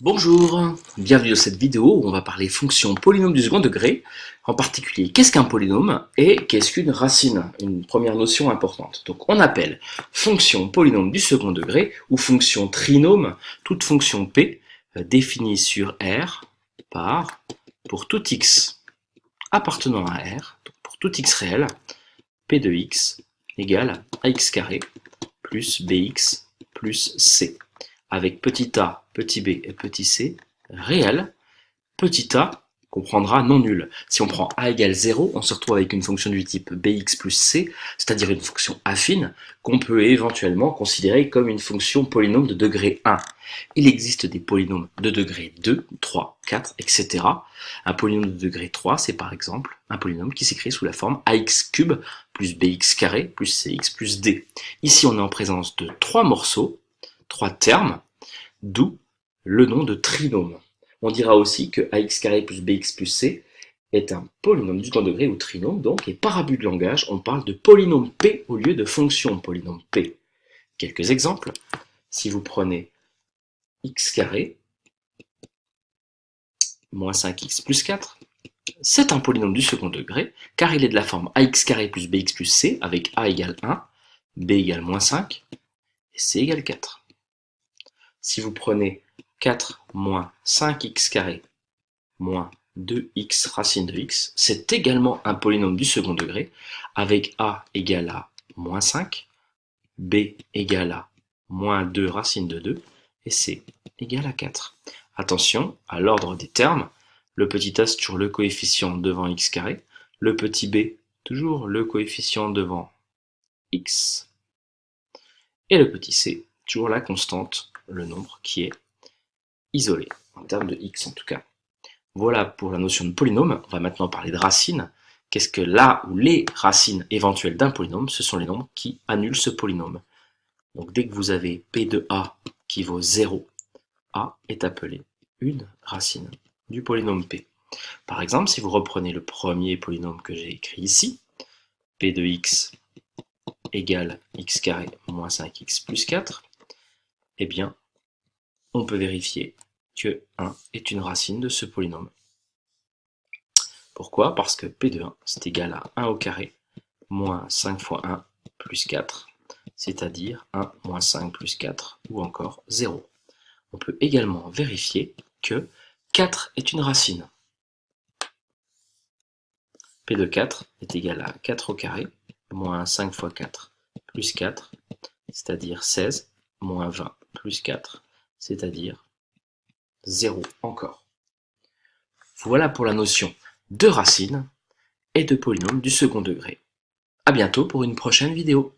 Bonjour, bienvenue dans cette vidéo où on va parler fonctions polynômes du second degré, en particulier qu'est-ce qu'un polynôme et qu'est-ce qu'une racine, une première notion importante. Donc on appelle fonction polynôme du second degré ou fonction trinôme toute fonction P définie sur R par, pour tout x appartenant à R, donc pour tout x réel, P de x égale ax carré plus bx plus c, avec petit a, petit b et petit c réel, petit a qu'on prendra non nul. Si on prend a égale 0, on se retrouve avec une fonction du type bx plus c, c'est-à-dire une fonction affine qu'on peut éventuellement considérer comme une fonction polynôme de degré 1. Il existe des polynômes de degré 2, 3, 4, etc. Un polynôme de degré 3, c'est par exemple un polynôme qui s'écrit sous la forme ax cube plus bx carré plus cx plus d. Ici, on est en présence de 3 morceaux, 3 termes, d'où le nom de trinôme. On dira aussi que ax carré plus bx plus c est un polynôme du second degré ou trinôme, donc, et par abus de langage, on parle de polynôme P au lieu de fonction polynôme P. Quelques exemples. Si vous prenez x carré moins 5x plus 4, c'est un polynôme du second degré, car il est de la forme ax carré plus bx plus c, avec a égale 1, b égale moins 5, et c égale 4. Si vous prenez 4 moins 5x carré moins 2x racine de x, c'est également un polynôme du second degré, avec a égale à moins 5, b égale à moins 2 racine de 2, et c égale à 4. Attention à l'ordre des termes, le petit a c'est toujours le coefficient devant x carré, le petit b toujours le coefficient devant x, et le petit c toujours la constante, le nombre qui est isolé, en termes de x en tout cas. Voilà pour la notion de polynôme. On va maintenant parler de racines. Qu'est-ce que là ou les racines éventuelles d'un polynôme? Ce sont les nombres qui annulent ce polynôme. Donc dès que vous avez P de A qui vaut 0, A est appelé une racine du polynôme P. Par exemple, si vous reprenez le premier polynôme que j'ai écrit ici, P de x égale x carré moins 5x plus 4, eh bien, on peut vérifier que 1 est une racine de ce polynôme. Pourquoi? Parce que P de 1, c'est égal à 1 au carré, moins 5 fois 1 plus 4, c'est-à-dire 1 moins 5 plus 4, ou encore 0. On peut également vérifier que 4 est une racine. P de 4 est égal à 4 au carré, moins 5 fois 4 plus 4, c'est-à-dire 16, moins 20 plus 4, c'est-à-dire 0 encore. Voilà pour la notion de racine et de polynôme du second degré. À bientôt pour une prochaine vidéo.